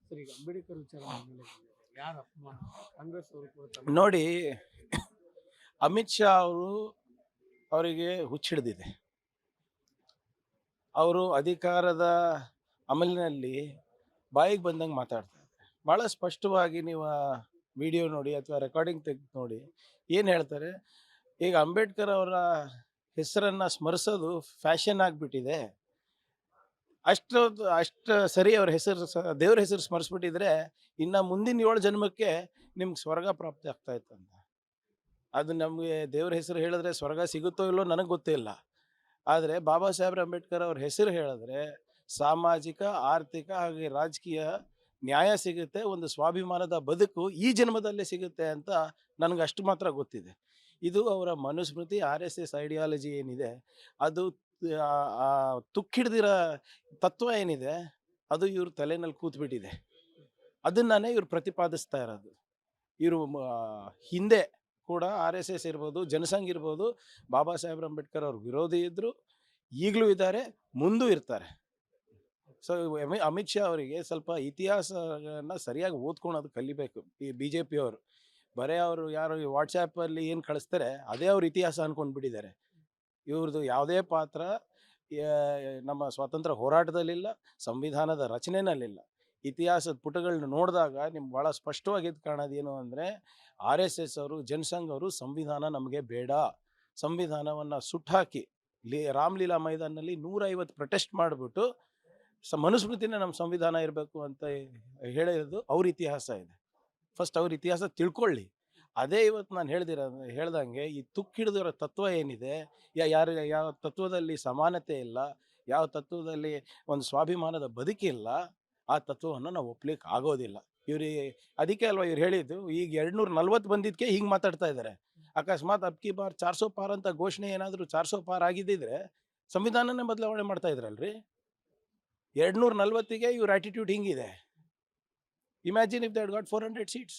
Sir ಈಗ ಅಂಬೇಡ್ಕರ್ ವಿಚಾರ ಬಂದ್ಮೇಲೆ ಯಾರು ಅಪಮಾನ ಕಾಂಗ್ರೆಸ್ ಅವರು ಕೂಡ ತಮ್ಮ ನೋಡಿ, ಅಮಿತ್ ಶಾ ಅವರಿಗೆ ಹುಚ್ಚಿಡಿದಿದೆ. ಅವರು ಅಧಿಕಾರದ ಅಮಲಿನಲ್ಲಿ ಬಾಯಿಗೆ ಬಂದಂಗೆ ಮಾತಾಡ್ತಾ ಇದ್ದಾರೆ. ಭಾಳ ಸ್ಪಷ್ಟವಾಗಿ ನೀವು ಆ ವಿಡಿಯೋ ನೋಡಿ ಅಥವಾ ರೆಕಾರ್ಡಿಂಗ್ ತೆಗೆದು ನೋಡಿ ಏನು ಹೇಳ್ತಾರೆ. ಈಗ ಅಂಬೇಡ್ಕರ್ ಅವರ ಹೆಸರನ್ನು ಸ್ಮರಿಸೋದು ಫ್ಯಾಷನ್ ಆಗಿಬಿಟ್ಟಿದೆ. ಅಷ್ಟು ಸರಿ ಅವ್ರ ಹೆಸರು ದೇವ್ರ ಹೆಸರು ಸ್ಮರಿಸ್ಬಿಟ್ಟಿದ್ರೆ ಇನ್ನು ಮುಂದಿನ 7 ಜನ್ಮಕ್ಕೆ ನಿಮ್ಗೆ ಸ್ವರ್ಗ ಪ್ರಾಪ್ತಿ ಆಗ್ತಾ ಇತ್ತಂತ. ಅದು ನಮಗೆ ದೇವ್ರ ಹೆಸರು ಹೇಳಿದ್ರೆ ಸ್ವರ್ಗ ಸಿಗುತ್ತೋ ಇಲ್ಲೋ ನನಗೆ ಗೊತ್ತಿಲ್ಲ. ಆದರೆ ಬಾಬಾ ಸಾಹೇಬ್ ಅಂಬೇಡ್ಕರ್ ಅವ್ರ ಹೆಸರು ಹೇಳಿದ್ರೆ ಸಾಮಾಜಿಕ, ಆರ್ಥಿಕ ಹಾಗೆ ರಾಜಕೀಯ ನ್ಯಾಯ ಸಿಗುತ್ತೆ, ಒಂದು ಸ್ವಾಭಿಮಾನದ ಬದುಕು ಈ ಜನ್ಮದಲ್ಲೇ ಸಿಗುತ್ತೆ ಅಂತ ನನಗೆ ಅಷ್ಟು ಮಾತ್ರ ಗೊತ್ತಿದೆ. ಇದು ಅವರ ಮನುಸ್ಮೃತಿ RSS ಐಡಿಯಾಲಜಿ ಏನಿದೆ ಅದು ತುಕ್ಕಿಡ್ದಿರೋ ತತ್ವ ಏನಿದೆ ಅದು ಇವ್ರ ತಲೆನಲ್ಲಿ ಕೂತ್ಬಿಟ್ಟಿದೆ. ಅದನ್ನೇ ಇವ್ರು ಪ್ರತಿಪಾದಿಸ್ತಾ ಇರೋದು. ಇವರು ಹಿಂದೆ ಕೂಡ RSS ಇರ್ಬೋದು, ಜನಸಂಘ ಇರ್ಬೋದು, ಬಾಬಾ ಸಾಹೇಬ್ ಅಂಬೇಡ್ಕರ್ ಅವ್ರ ವಿರೋಧಿ ಇದ್ದರು, ಈಗಲೂ ಇದ್ದಾರೆ, ಮುಂದೂ ಇರ್ತಾರೆ. ಸೊ ಅಮಿತ್ ಶಾ ಅವರಿಗೆ ಸ್ವಲ್ಪ ಇತಿಹಾಸನ ಸರಿಯಾಗಿ ಓದ್ಕೊಳೋದು ಕಲಿಬೇಕು. ಈ BJP ಅವರು ಬರೀ ಅವರು ಯಾರು ವಾಟ್ಸಾಪಲ್ಲಿ ಏನು ಕಳಿಸ್ತಾರೆ ಅದೇ ಅವ್ರ ಇತಿಹಾಸ ಅಂದ್ಕೊಂಡ್ಬಿಟ್ಟಿದ್ದಾರೆ. ಇವ್ರದ್ದು ಯಾವುದೇ ಪಾತ್ರ ನಮ್ಮ ಸ್ವಾತಂತ್ರ್ಯ ಹೋರಾಟದಲ್ಲಿಲ್ಲ, ಸಂವಿಧಾನದ ರಚನೆಯಲ್ಲಿಲ್ಲ. ಇತಿಹಾಸದ ಪುಟಗಳನ್ನ ನೋಡಿದಾಗ ನಿಮ್ಗೆ ಭಾಳ ಸ್ಪಷ್ಟವಾಗಿ ಎದ್ದು ಕಾಣೋದೇನು ಅಂದರೆ RSS ಅವರು, ಜನಸಂಘ ಅವರು ಸಂವಿಧಾನ ನಮಗೆ ಬೇಡ, ಸಂವಿಧಾನವನ್ನು ಸುಟ್ಟಾಕಿ ರಾಮಲೀಲಾ ಮೈದಾನಲ್ಲಿ 150 ಪ್ರೊಟೆಸ್ಟ್ ಮಾಡಿಬಿಟ್ಟು ಮನುಸ್ಮೃತಿನೇ ನಮ್ಮ ಸಂವಿಧಾನ ಇರಬೇಕು ಅಂತ ಹೇಳಿರೋದು ಅವ್ರ ಇತಿಹಾಸ ಇದೆ. ಫಸ್ಟ್ ಅವ್ರ ಇತಿಹಾಸ ತಿಳ್ಕೊಳ್ಳಿ. ಅದೇ ಇವತ್ತು ನಾನು ಹೇಳ್ದಂಗೆ ಈ ತುಕ್ಕಿಡಿದಿರೋ ತತ್ವ ಏನಿದೆ, ಯಾವ ತತ್ವದಲ್ಲಿ ಸಮಾನತೆ ಇಲ್ಲ, ಯಾವ ತತ್ವದಲ್ಲಿ ಒಂದು ಸ್ವಾಭಿಮಾನದ ಬದುಕಿಲ್ಲ, ಆ ತತ್ವವನ್ನು ನಾವು ಒಪ್ಲಿಕ್ಕೆ ಆಗೋದಿಲ್ಲ. ಅದಕ್ಕೆ ಅಲ್ವಾ ಇವ್ರು ಹೇಳಿದ್ದು, ಈಗ 240 ಬಂದಿದ್ದಕ್ಕೆ ಹಿಂಗೆ ಮಾತಾಡ್ತಾ ಇದ್ದಾರೆ. ಅಕಸ್ಮಾತ್ ಅಬ್ಕಿ ಬಾರ್ 400 ಪಾರ್ ಅಂತ ಘೋಷಣೆ ಏನಾದರೂ 400 ಪಾರ್ ಆಗಿದ್ದಿದ್ರೆ ಸಂವಿಧಾನನೇ ಬದಲಾವಣೆ ಮಾಡ್ತಾ ಇದ್ರಲ್ರಿ. 240ಗೆ ಇವ್ರ ಆಟಿಟ್ಯೂಡ್ ಹಿಂಗಿದೆ. Imagine if they had got 400 seats.